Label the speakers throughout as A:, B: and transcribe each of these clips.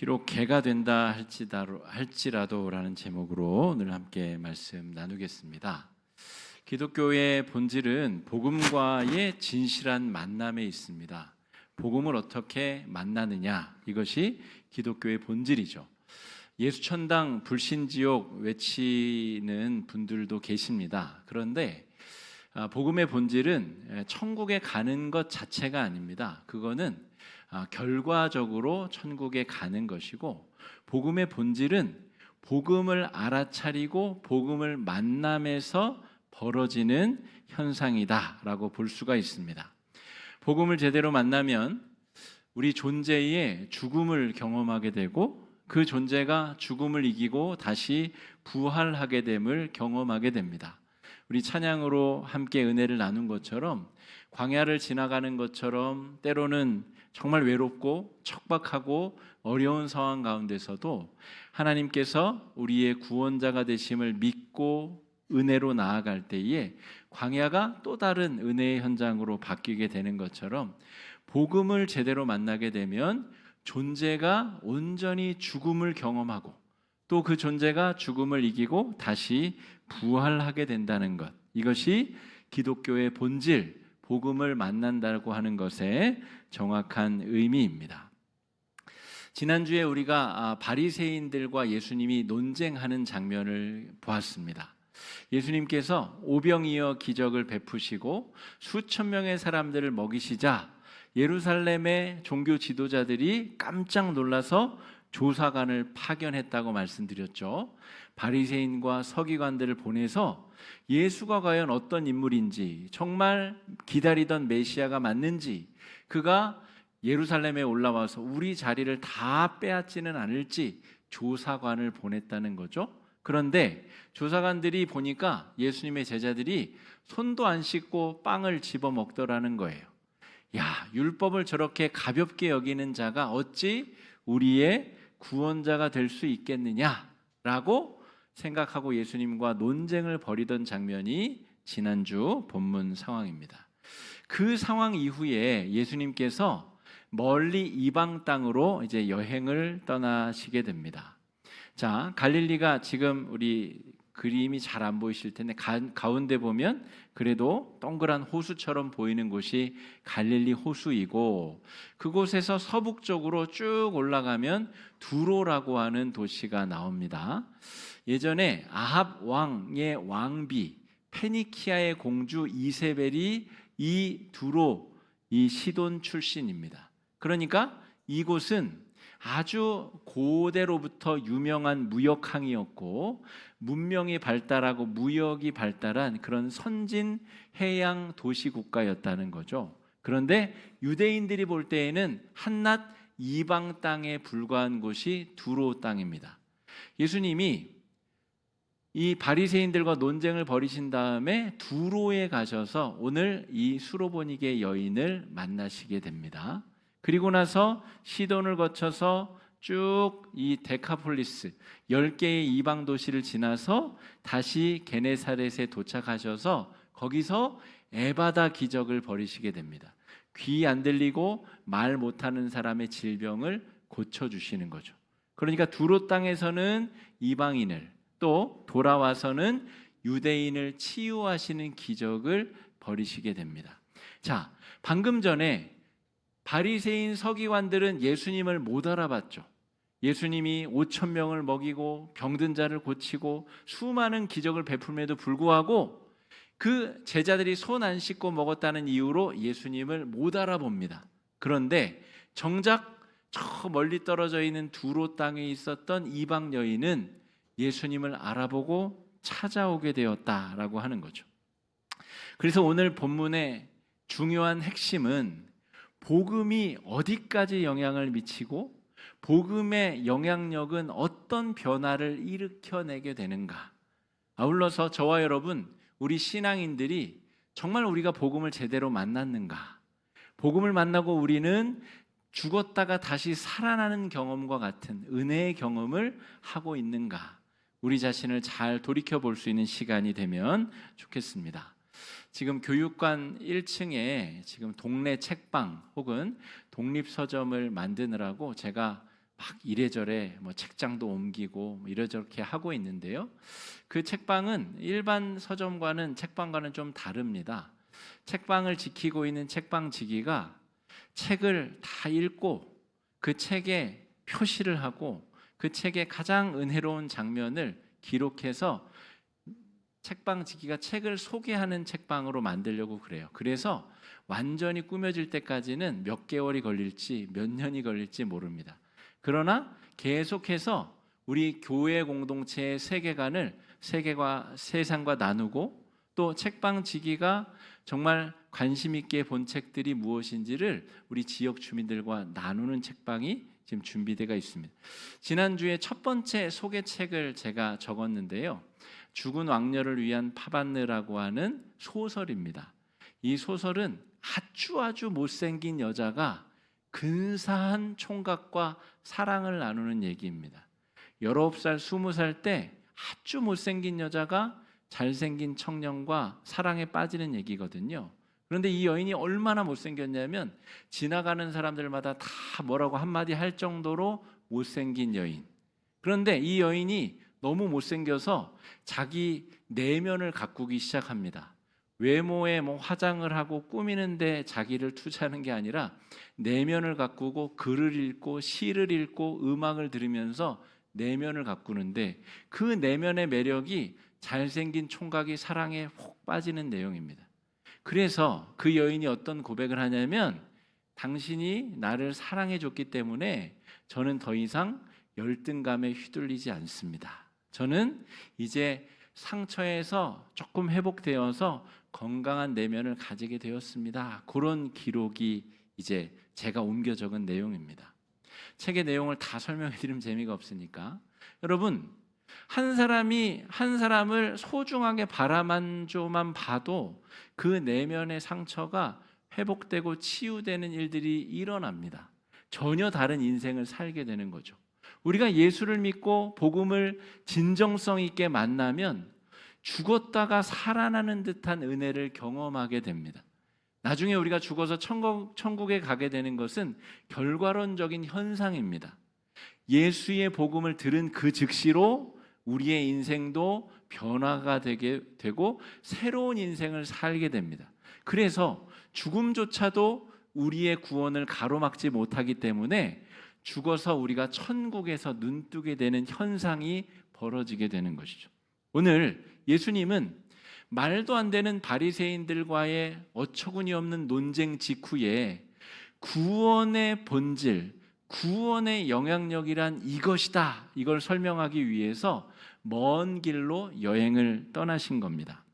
A: 비록 개가 된다 할지라도라는 제목으로 오늘 함께 말씀 나누겠습니다. 기독교의 본질은 복음과의 진실한 만남에 있습니다. 복음을 어떻게 만나느냐, 이것이 기독교의 본질이죠. 예수천당 불신지옥 외치는 분들도 계십니다. 그런데 복음의 본질은 천국에 가는 것 자체가 아닙니다. 그거는 결과적으로 천국에 가는 것이고, 복음의 본질은 복음을 알아차리고 복음을 만남에서 벌어지는 현상이다라고 볼 수가 있습니다. 복음을 제대로 만나면 우리 존재의 죽음을 경험하게 되고, 그 존재가 죽음을 이기고 다시 부활하게 됨을 경험하게 됩니다. 우리 찬양으로 함께 은혜를 나눈 것처럼, 광야를 지나가는 것처럼 때로는 정말 외롭고 척박하고 어려운 상황 가운데서도 하나님께서 우리의 구원자가 되심을 믿고 은혜로 나아갈 때에 광야가 또 다른 은혜의 현장으로 바뀌게 되는 것처럼, 복음을 제대로 만나게 되면 존재가 온전히 죽음을 경험하고 또 그 존재가 죽음을 이기고 다시 부활하게 된다는 것, 이것이 기독교의 본질, 복음을 만난다고 하는 것의 정확한 의미입니다. 지난주에 우리가 바리새인들과 예수님이 논쟁하는 장면을 보았습니다. 예수님께서 오병이어 기적을 베푸시고 수천 명의 사람들을 먹이시자 예루살렘의 종교 지도자들이 깜짝 놀라서 조사관을 파견했다고 말씀드렸죠. 바리새인과 서기관들을 보내서 예수가 과연 어떤 인물인지, 정말 기다리던 메시아가 맞는지, 그가 예루살렘에 올라와서 우리 자리를 다 빼앗지는 않을지 조사관을 보냈다는 거죠. 그런데 조사관들이 보니까 예수님의 제자들이 손도 안 씻고 빵을 집어 먹더라는 거예요. 야, 율법을 저렇게 가볍게 여기는 자가 어찌 우리의 구원자가 될 수 있겠느냐라고 생각하고 예수님과 논쟁을 벌이던 장면이 지난주 본문 상황입니다. 그 상황 이후에 예수님께서 멀리 이방 땅으로 이제 여행을 떠나시게 됩니다. 자, 갈릴리가 지금 우리 그림이 잘 안 보이실 텐데 가운데 보면 그래도 동그란 호수처럼 보이는 곳이 갈릴리 호수이고, 그곳에서 서북쪽으로 쭉 올라가면 두로라고 하는 도시가 나옵니다. 예전에 아합 왕의 왕비 페니키아의 공주 이세벨이 이 두로, 이 시돈 출신입니다. 그러니까 이곳은 아주 고대로부터 유명한 무역항이었고, 문명이 발달하고 무역이 발달한 그런 선진 해양 도시 국가였다는 거죠. 그런데 유대인들이 볼 때에는 한낱 이방 땅에 불과한 곳이 두로 땅입니다. 예수님이 이 바리새인들과 논쟁을 벌이신 다음에 두로에 가셔서 오늘 이 수로보니게 여인을 만나시게 됩니다. 그리고 나서 시돈을 거쳐서 쭉 이 데카폴리스 10개의 이방 도시를 지나서 다시 게네사렛에 도착하셔서 거기서 에바다 기적을 벌이시게 됩니다. 귀 안 들리고 말 못하는 사람의 질병을 고쳐주시는 거죠. 그러니까 두로 땅에서는 이방인을, 또 돌아와서는 유대인을 치유하시는 기적을 벌이시게 됩니다. 자, 방금 전에 바리새인 서기관들은 예수님을 못 알아봤죠. 예수님이 5천 명을 먹이고 병든 자를 고치고 수많은 기적을 베풀음에도 불구하고 그 제자들이 손 안 씻고 먹었다는 이유로 예수님을 못 알아봅니다. 그런데 정작 저 멀리 떨어져 있는 두로 땅에 있었던 이방 여인은 예수님을 알아보고 찾아오게 되었다라고 하는 거죠. 그래서 오늘 본문의 중요한 핵심은 복음이 어디까지 영향을 미치고 복음의 영향력은 어떤 변화를 일으켜내게 되는가. 아울러서 저와 여러분, 우리 신앙인들이 정말 우리가 복음을 제대로 만났는가, 복음을 만나고 우리는 죽었다가 다시 살아나는 경험과 같은 은혜의 경험을 하고 있는가, 우리 자신을 잘 돌이켜 볼 수 있는 시간이 되면 좋겠습니다. 지금 교육관 1층에 지금 동네 책방 혹은 독립서점을 만드느라고 제가 막 이래저래 뭐 책장도 옮기고 뭐 이래저렇게 하고 있는데요. 그 책방은 일반 서점과는 책방과는 좀 다릅니다. 책방을 지키고 있는 책방지기가 책을 다 읽고 그 책에 표시를 하고 그 책의 가장 은혜로운 장면을 기록해서 책방지기가 책을 소개하는 책방으로 만들려고 그래요. 그래서 완전히 꾸며질 때까지는 몇 개월이 걸릴지 몇 년이 걸릴지 모릅니다. 그러나 계속해서 우리 교회 공동체의 세계관을 세상과 나누고 또 책방지기가 정말 관심 있게 본 책들이 무엇인지를 우리 지역 주민들과 나누는 책방이 지금 준비되어 있습니다. 지난주에 첫 번째 소개책을 제가 적었는데요. 죽은 왕녀를 위한 파반느라고 하는 소설입니다. 이 소설은 아주 못생긴 여자가 근사한 총각과 사랑을 나누는 얘기입니다. 19살, 20살 때 아주 못생긴 여자가 잘생긴 청년과 사랑에 빠지는 얘기거든요. 그런데 이 여인이 얼마나 못생겼냐면 지나가는 사람들마다 다 뭐라고 한마디 할 정도로 못생긴 여인. 그런데 이 여인이 너무 못생겨서 자기 내면을 가꾸기 시작합니다. 외모에 뭐 화장을 하고 꾸미는데 자기를 투자하는 게 아니라 내면을 가꾸고 글을 읽고 시를 읽고 음악을 들으면서 내면을 가꾸는데 그 내면의 매력이 잘생긴 총각이 사랑에 훅 빠지는 내용입니다. 그래서 그 여인이 어떤 고백을 하냐면 당신이 나를 사랑해 줬기 때문에 저는 더 이상 열등감에 휘둘리지 않습니다. 저는 이제 상처에서 조금 회복되어서 건강한 내면을 가지게 되었습니다. 그런 기록이 이제 제가 옮겨 적은 내용입니다. 책의 내용을 다 설명해 드리면 재미가 없으니까 여러분 한 사람이 한 사람을 소중하게 바라만조만 봐도 그 내면의 상처가 회복되고 치유되는 일들이 일어납니다. 전혀 다른 인생을 살게 되는 거죠. 우리가 예수를 믿고 복음을 진정성 있게 만나면 죽었다가 살아나는 듯한 은혜를 경험하게 됩니다. 나중에 우리가 죽어서 천국에 가게 되는 것은 결과론적인 현상입니다. 예수의 복음을 들은 그 즉시로 우리의 인생도 변화가 되게 되고 새로운 인생을 살게 됩니다. 그래서 죽음조차도 우리의 구원을 가로막지 못하기 때문에 죽어서 우리가 천국에서 눈뜨게 되는 현상이 벌어지게 되는 것이죠. 오늘 예수님은 말도 안 되는 바리새인들과의 어처구니 없는 논쟁 직후에 구원의 본질, 구원의 영향력이란 이것이다. 이걸 설명하기 위해서 먼 길로 여행을 떠나신 겁니다.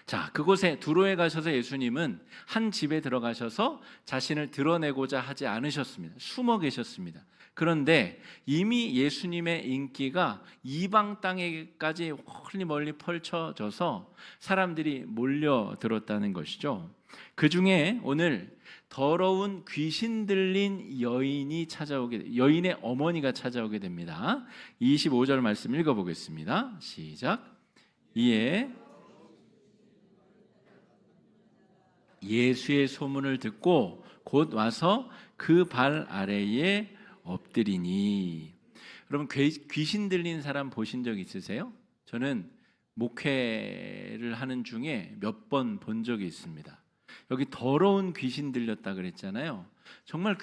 A: 자, 그곳에 두로에 가셔서 예수님은 한 집에 들어가셔서 자신을 드러내고자 하지 않으셨습니다. 숨어 계셨습니다. 그런데 이미 예수님의 인기가 이방 땅에까지 멀리 펼쳐져서 사람들이 몰려들었다는 것이죠. 그 중에 오늘 더러운 귀신 들린 여인의 어머니가 찾아오게 됩니다. 25절 말씀 읽어보겠습니다. 시작. 이에 예수의 소문을 듣고 곧 와서 그 발 아래에 엎드리니. 여러분 귀신 들린 사람 보신 적 있으세요? 저는 목회를 하는 중에 몇 번 본 적이 있습니다. 여기 더러운 귀신 들렸다 그랬잖아요. 정말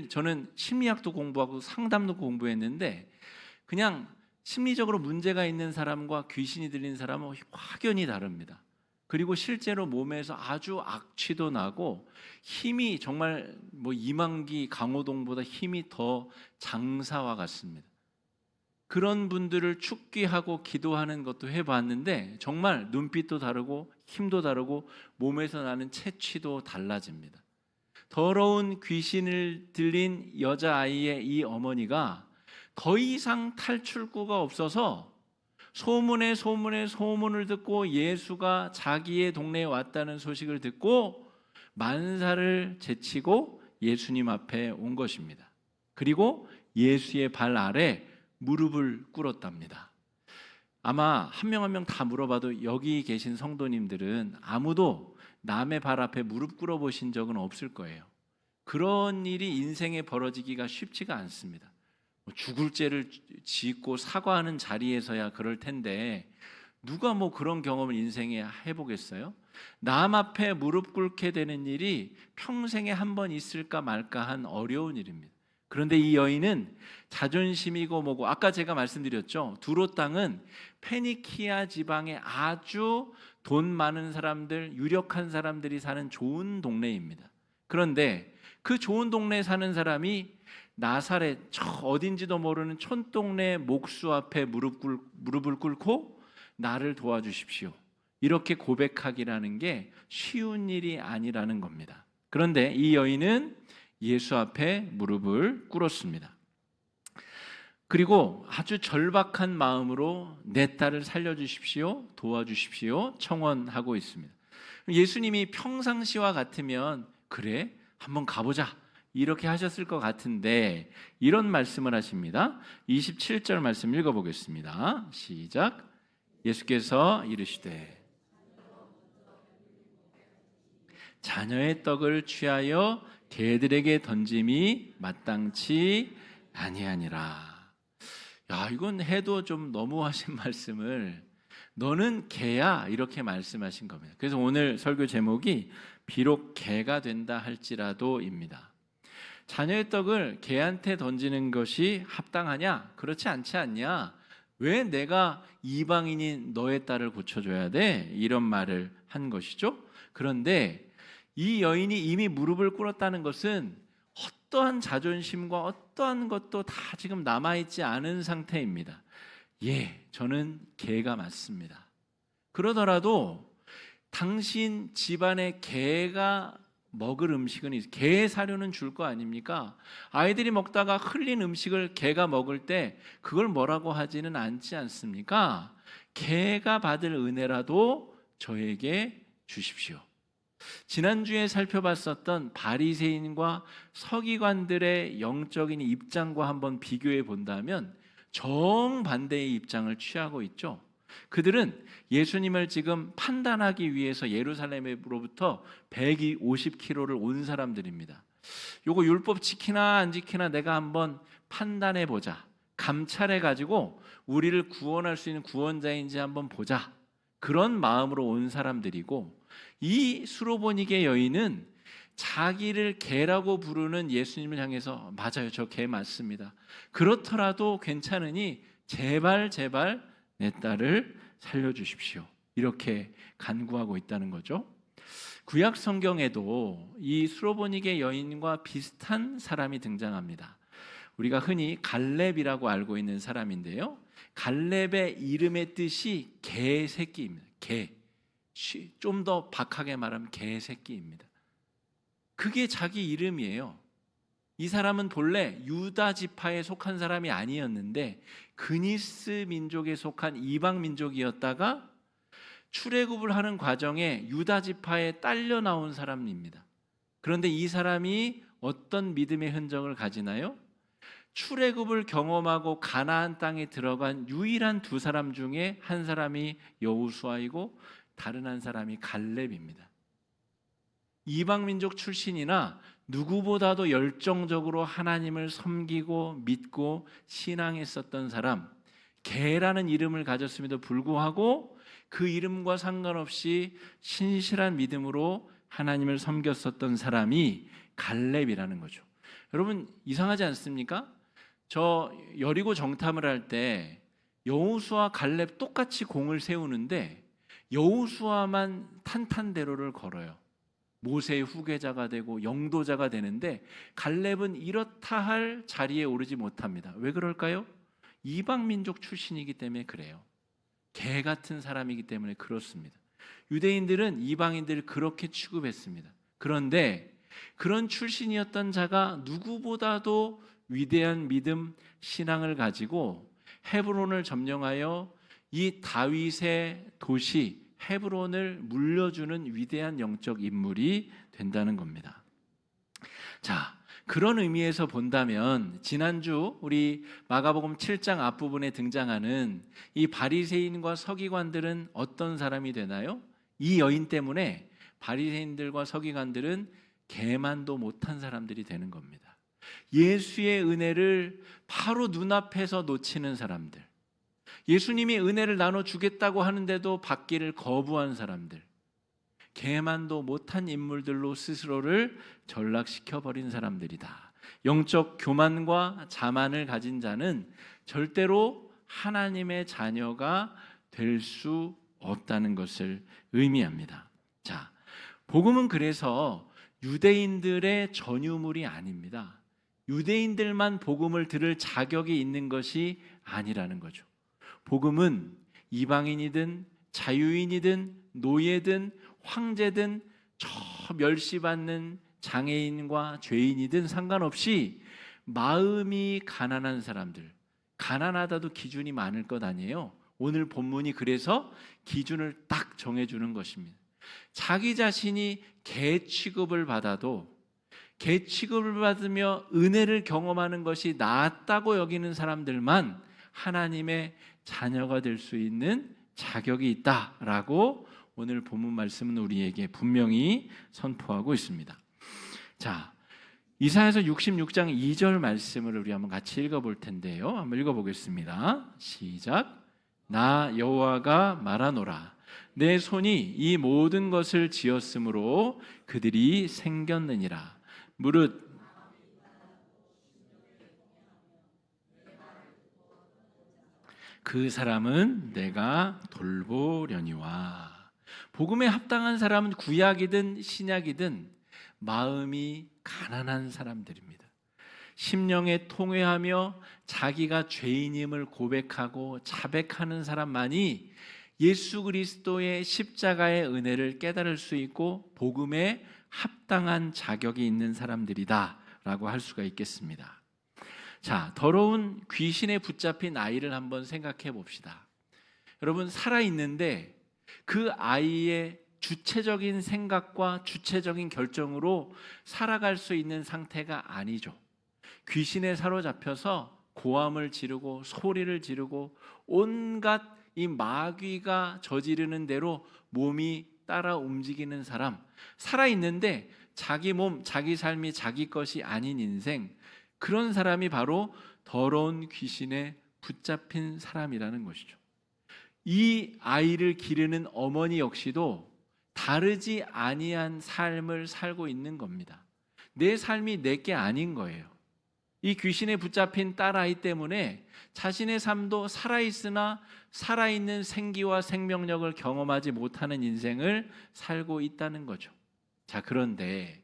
A: 저는 심리학도 공부하고 상담도 공부했는데 그냥 심리적으로 문제가 있는 사람과 귀신이 들린 사람은 확연히 다릅니다. 그리고 실제로 몸에서 아주 악취도 나고 힘이 정말 이만기 강호동보다 힘이 더 장사와 같습니다. 그런 분들을 축기하고 기도하는 것도 해봤는데 정말 눈빛도 다르고 힘도 다르고 몸에서 나는 채취도 달라집니다. 더러운 귀신을 들린 여자아이의 이 어머니가 더 이상 탈출구가 없어서 소문을 듣고 예수가 자기의 동네에 왔다는 소식을 듣고 만사를 제치고 예수님 앞에 온 것입니다. 그리고 예수의 발 아래 무릎을 꿇었답니다. 아마 한 명 한 명 다 물어봐도 여기 계신 성도님들은 아무도 남의 발 앞에 무릎 꿇어 보신 적은 없을 거예요. 그런 일이 인생에 벌어지기가 쉽지가 않습니다. 죽을 죄를 짓고 사과하는 자리에서야 그럴 텐데 누가 뭐 그런 경험을 인생에 해보겠어요? 남 앞에 무릎 꿇게 되는 일이 평생에 한 번 있을까 말까 한 어려운 일입니다. 그런데 이 여인은 자존심이고 뭐고, 아까 제가 말씀드렸죠, 두로 땅은 페니키아 지방에 아주 돈 많은 사람들, 유력한 사람들이 사는 좋은 동네입니다. 그런데 그 좋은 동네에 사는 사람이 나사렛 저 어딘지도 모르는 촌동네 목수 앞에 무릎을 꿇고 나를 도와주십시오, 이렇게 고백하기라는 게 쉬운 일이 아니라는 겁니다. 그런데 이 여인은 예수 앞에 무릎을 꿇었습니다. 그리고 아주 절박한 마음으로 내 딸을 살려주십시오, 도와주십시오 청원하고 있습니다. 예수님이 평상시와 같으면 그래 한번 가보자 이렇게 하셨을 것 같은데 이런 말씀을 하십니다. 27절 말씀 읽어보겠습니다. 시작. 예수께서 이르시되 자녀의 떡을 취하여 개들에게 던짐이 마땅치 아니하니라. 야, 이건 해도 좀 너무하신 말씀을 너는 개야 이렇게 말씀하신 겁니다. 그래서 오늘 설교 제목이 비록 개가 된다 할지라도입니다. 자녀의 떡을 개한테 던지는 것이 합당하냐? 그렇지 않지 않냐? 왜 내가 이방인인 너의 딸을 고쳐줘야 돼? 이런 말을 한 것이죠. 그런데 이 여인이 이미 무릎을 꿇었다는 것은 어떠한 자존심과 어떠한 것도 다 지금 남아있지 않은 상태입니다. 예, 저는 개가 맞습니다. 그러더라도 당신 집안에 개가 먹을 음식은 개 사료는 줄 거 아닙니까? 아이들이 먹다가 흘린 음식을 개가 먹을 때 그걸 뭐라고 하지는 않지 않습니까? 개가 받을 은혜라도 저에게 주십시오. 지난주에 살펴봤었던 바리새인과 서기관들의 영적인 입장과 한번 비교해 본다면 정반대의 입장을 취하고 있죠. 그들은 예수님을 지금 판단하기 위해서 예루살렘으로부터 150km를 온 사람들입니다. 요거 율법 지키나 안 지키나 내가 한번 판단해 보자, 감찰해 가지고 우리를 구원할 수 있는 구원자인지 한번 보자, 그런 마음으로 온 사람들이고, 이 수로보니게 여인은 자기를 개라고 부르는 예수님을 향해서 맞아요, 저 개 맞습니다, 그렇더라도 괜찮으니 제발 내 딸을 살려주십시오, 이렇게 간구하고 있다는 거죠. 구약 성경에도 이 수로보니게 여인과 비슷한 사람이 등장합니다. 우리가 흔히 갈렙이라고 알고 있는 사람인데요, 갈렙의 이름의 뜻이 개새끼입니다. 개, 좀 더 박하게 말하면 개새끼입니다. 그게 자기 이름이에요. 이 사람은 본래 유다 지파에 속한 사람이 아니었는데 그니스 민족에 속한 이방 민족이었다가 출애굽을 하는 과정에 유다 지파에 딸려 나온 사람입니다. 그런데 이 사람이 어떤 믿음의 흔적을 가지나요? 출애굽을 경험하고 가나안 땅에 들어간 유일한 두 사람 중에 한 사람이 여호수아이고 다른 한 사람이 갈렙입니다. 이방 민족 출신이나 누구보다도 열정적으로 하나님을 섬기고 믿고 신앙했었던 사람, 개라는 이름을 가졌음에도 불구하고 그 이름과 상관없이 신실한 믿음으로 하나님을 섬겼었던 사람이 갈렙이라는 거죠. 여러분 이상하지 않습니까? 저 여리고 정탐을 할 때 여호수아 갈렙 똑같이 공을 세우는데 여호수아만 탄탄대로를 걸어요. 모세의 후계자가 되고 영도자가 되는데 갈렙은 이렇다 할 자리에 오르지 못합니다. 왜 그럴까요? 이방 민족 출신이기 때문에 그래요. 개 같은 사람이기 때문에 그렇습니다. 유대인들은 이방인들을 그렇게 취급했습니다. 그런데 그런 출신이었던 자가 누구보다도 위대한 믿음, 신앙을 가지고 헤브론을 점령하여 이 다윗의 도시 헤브론을 물려주는 위대한 영적 인물이 된다는 겁니다. 자, 그런 의미에서 본다면 지난주 우리 마가복음 7장 앞부분에 등장하는 이 바리새인과 서기관들은 어떤 사람이 되나요? 이 여인 때문에 바리새인들과 서기관들은 개만도 못한 사람들이 되는 겁니다. 예수의 은혜를 바로 눈앞에서 놓치는 사람들, 예수님이 은혜를 나눠주겠다고 하는데도 받기를 거부한 사람들, 개만도 못한 인물들로 스스로를 전락시켜버린 사람들이다. 영적 교만과 자만을 가진 자는 절대로 하나님의 자녀가 될 수 없다는 것을 의미합니다. 자, 복음은 그래서 유대인들의 전유물이 아닙니다. 유대인들만 복음을 들을 자격이 있는 것이 아니라는 거죠. 복음은 이방인이든 자유인이든 노예든 황제든 저 멸시받는 장애인과 죄인이든 상관없이 마음이 가난한 사람들, 가난하다도 기준이 많을 것 아니에요. 오늘 본문이 그래서 기준을 딱 정해주는 것입니다. 자기 자신이 개 취급을 받아도 개 취급을 받으며 은혜를 경험하는 것이 낫다고 여기는 사람들만 하나님의 자녀가 될 수 있는 자격이 있다라고 오늘 본문 말씀은 우리에게 분명히 선포하고 있습니다. 자, 이사야서 66장 2절 말씀을 우리 한번 같이 읽어볼 텐데요. 한번 읽어보겠습니다. 시작. 나 여호와가 말하노라. 내 손이 이 모든 것을 지었으므로 그들이 생겼느니라. 무릇 그 사람은 내가 돌보려니와. 복음에 합당한 사람은 구약이든 신약이든 마음이 가난한 사람들입니다. 심령에 통회하며 자기가 죄인임을 고백하고 자백하는 사람만이 예수 그리스도의 십자가의 은혜를 깨달을 수 있고 복음에 합당한 자격이 있는 사람들이다 라고 할 수가 있겠습니다. 자, 더러운 귀신에 붙잡힌 아이를 한번 생각해 봅시다. 여러분, 살아있는데 그 아이의 주체적인 생각과 주체적인 결정으로 살아갈 수 있는 상태가 아니죠. 귀신에 사로잡혀서 고함을 지르고 소리를 지르고 온갖 이 마귀가 저지르는 대로 몸이 따라 움직이는 사람, 살아있는데 자기 몸, 자기 삶이 자기 것이 아닌 인생, 그런 사람이 바로 더러운 귀신에 붙잡힌 사람이라는 것이죠. 이 아이를 기르는 어머니 역시도 다르지 아니한 삶을 살고 있는 겁니다. 내 삶이 내게 아닌 거예요. 이 귀신에 붙잡힌 딸아이 때문에 자신의 삶도 살아있으나 살아있는 생기와 생명력을 경험하지 못하는 인생을 살고 있다는 거죠. 자, 그런데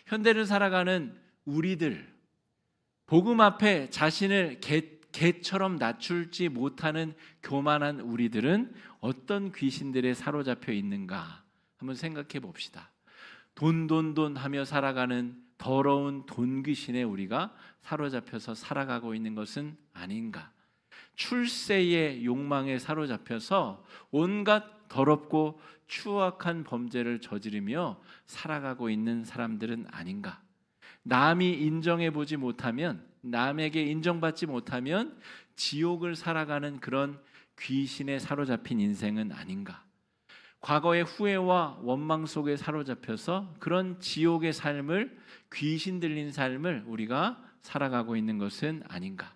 A: 현대를 살아가는 우리들, 복음 앞에 자신을 개처럼 낮출지 못하는 교만한 우리들은 어떤 귀신들에 사로잡혀 있는가 한번 생각해 봅시다. 돈 하며 살아가는 더러운 돈 귀신에 우리가 사로잡혀서 살아가고 있는 것은 아닌가? 출세의 욕망에 사로잡혀서 온갖 더럽고 추악한 범죄를 저지르며 살아가고 있는 사람들은 아닌가? 남이 인정해 보지 못하면, 남에게 인정받지 못하면 지옥을 살아가는 그런 귀신에 사로잡힌 인생은 아닌가? 과거의 후회와 원망 속에 사로잡혀서 그런 지옥의 삶을, 귀신 들린 삶을 우리가 살아가고 있는 것은 아닌가?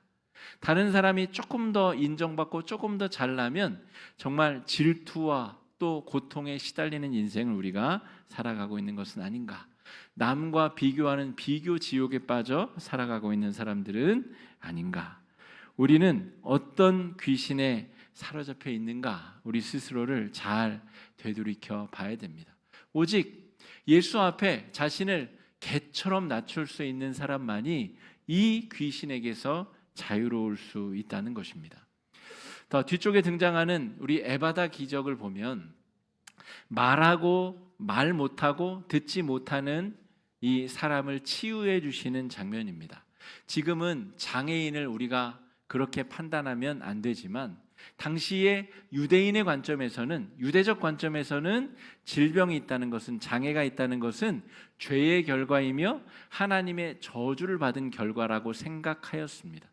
A: 다른 사람이 조금 더 인정받고 조금 더 잘나면 정말 질투와 또 고통에 시달리는 인생을 우리가 살아가고 있는 것은 아닌가? 남과 비교하는 비교 지옥에 빠져 살아가고 있는 사람들은 아닌가? 우리는 어떤 귀신에 사로잡혀 있는가? 우리 스스로를 잘 되돌이켜 봐야 됩니다. 오직 예수 앞에 자신을 개처럼 낮출 수 있는 사람만이 이 귀신에게서 자유로울 수 있다는 것입니다. 더 뒤쪽에 등장하는 우리 에바다 기적을 보면 말하고 말 못하고 듣지 못하는 이 사람을 치유해 주시는 장면입니다. 지금은 장애인을 우리가 그렇게 판단하면 안 되지만 당시에 유대인의 관점에서는, 유대적 관점에서는 질병이 있다는 것은, 장애가 있다는 것은 죄의 결과이며 하나님의 저주를 받은 결과라고 생각하였습니다.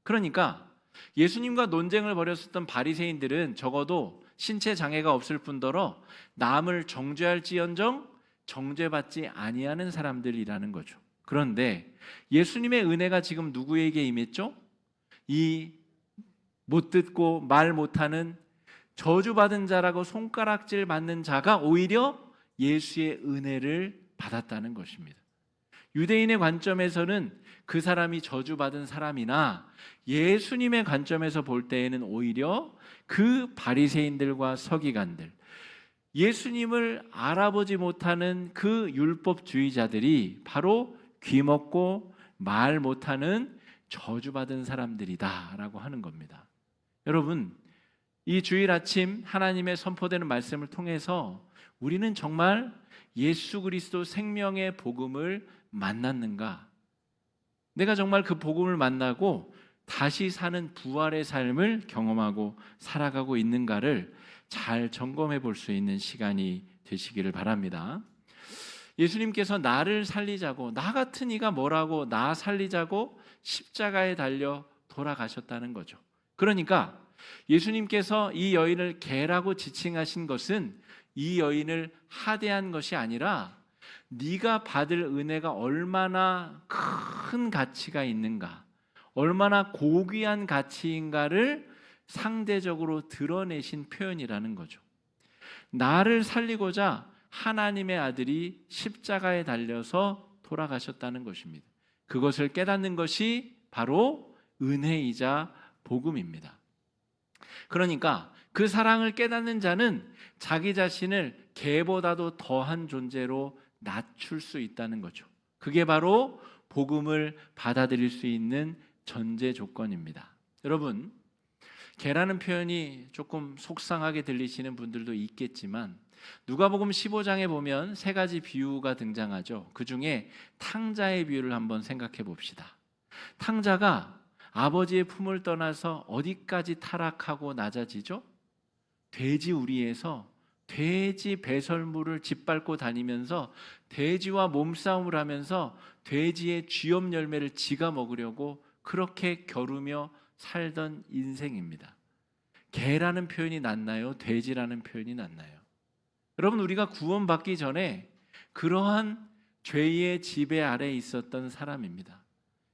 A: 그러니까 예수님과 논쟁을 벌였었던 바리새인들은 적어도 신체 장애가 없을 뿐더러 남을 정죄할지언정 정죄받지 아니하는 사람들이라는 거죠. 그런데 예수님의 은혜가 지금 누구에게 임했죠? 이 못 듣고 말 못하는 저주받은 자라고 손가락질 받는 자가 오히려 예수의 은혜를 받았다는 것입니다. 유대인의 관점에서는 그 사람이 저주받은 사람이나 예수님의 관점에서 볼 때에는 오히려 그 바리새인들과 서기관들, 예수님을 알아보지 못하는 그 율법주의자들이 바로 귀먹고 말 못하는 저주받은 사람들이다라고 하는 겁니다. 여러분, 이 주일 아침 하나님의 선포되는 말씀을 통해서 우리는 정말 예수 그리스도 생명의 복음을 만났는가? 내가 정말 그 복음을 만나고 다시 사는 부활의 삶을 경험하고 살아가고 있는가를 잘 점검해 볼 수 있는 시간이 되시기를 바랍니다. 예수님께서 나를 살리자고, 나 같은 이가 뭐라고 나 살리자고 십자가에 달려 돌아가셨다는 거죠. 그러니까 예수님께서 이 여인을 개라고 지칭하신 것은 이 여인을 하대한 것이 아니라 네가 받을 은혜가 얼마나 큰 가치가 있는가, 얼마나 고귀한 가치인가를 상대적으로 드러내신 표현이라는 거죠. 나를 살리고자 하나님의 아들이 십자가에 달려서 돌아가셨다는 것입니다. 그것을 깨닫는 것이 바로 은혜이자 복음입니다. 그러니까 그 사랑을 깨닫는 자는 자기 자신을 개보다도 더한 존재로 낮출 수 있다는 거죠. 그게 바로 복음을 받아들일 수 있는 전제 조건입니다. 여러분, 개라는 표현이 조금 속상하게 들리시는 분들도 있겠지만 누가복음 15장에 보면 세 가지 비유가 등장하죠. 그 중에 탕자의 비유를 한번 생각해 봅시다. 탕자가 아버지의 품을 떠나서 어디까지 타락하고 낮아지죠? 돼지 우리에서 돼지 배설물을 짓밟고 다니면서 돼지와 몸싸움을 하면서 돼지의 쥐염 열매를 지가 먹으려고 그렇게 겨루며 살던 인생입니다. 개라는 표현이 낫나요? 돼지라는 표현이 낫나요? 여러분, 우리가 구원받기 전에 그러한 죄의 지배 아래에 있었던 사람입니다.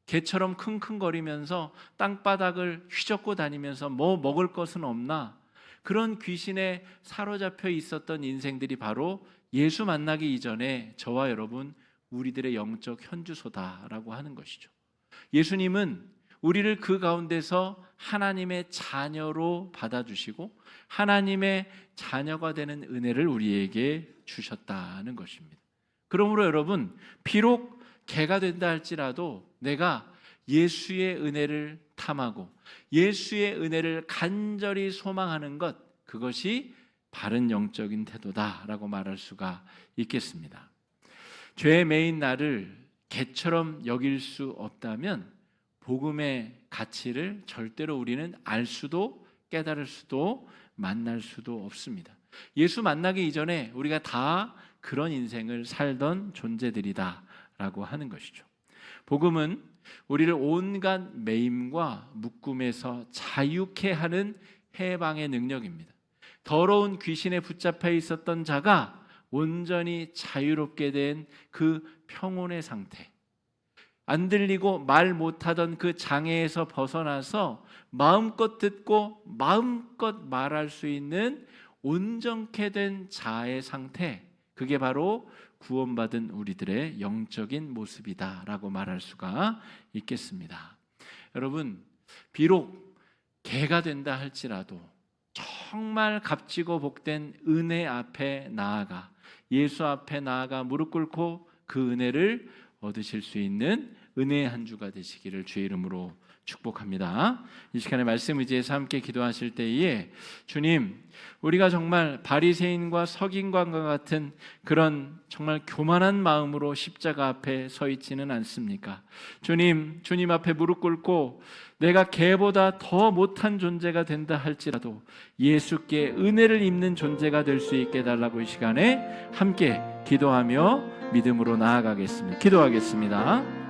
A: 개처럼 킁킁거리면서 땅바닥을 휘젓고 다니면서 뭐 먹을 것은 없나, 그런 귀신에 사로잡혀 있었던 인생들이 바로 예수 만나기 이전에 저와 여러분, 우리들의 영적 현주소다라고 하는 것이죠. 예수님은 우리를 그 가운데서 하나님의 자녀로 받아주시고 하나님의 자녀가 되는 은혜를 우리에게 주셨다는 것입니다. 그러므로 여러분, 비록 개가 된다 할지라도 내가 예수의 은혜를 탐하고 예수의 은혜를 간절히 소망하는 것, 그것이 바른 영적인 태도다라고 말할 수가 있겠습니다. 죄에 매인 나를 개처럼 여길 수 없다면 복음의 가치를 절대로 우리는 알 수도 깨달을 수도 만날 수도 없습니다. 예수 만나기 이전에 우리가 다 그런 인생을 살던 존재들이다라고 하는 것이죠. 복음은 우리를 온갖 매임과 묶음에서 자유케 하는 해방의 능력입니다. 더러운 귀신에 붙잡혀 있었던 자가 온전히 자유롭게 된 그 평온의 상태, 안 들리고 말 못하던 그 장애에서 벗어나서 마음껏 듣고 마음껏 말할 수 있는 온전케 된 자아의 상태, 그게 바로 구원받은 우리들의 영적인 모습이다라고 말할 수가 있겠습니다. 여러분, 비록 개가 된다 할지라도 정말 값지고 복된 은혜 앞에 나아가, 예수 앞에 나아가 무릎 꿇고 그 은혜를 얻으실 수 있는 은혜의 한 주가 되시기를 주의 이름으로 축복합니다. 이 시간에 말씀 의지해서 함께 기도하실 때에 주님, 우리가 정말 바리새인과 서기관과 같은 그런 정말 교만한 마음으로 십자가 앞에 서 있지는 않습니까? 주님 앞에 무릎 꿇고 내가 개보다 더 못한 존재가 된다 할지라도 예수께 은혜를 입는 존재가 될 수 있게 달라고 이 시간에 함께 기도하며 믿음으로 나아가겠습니다. 기도하겠습니다.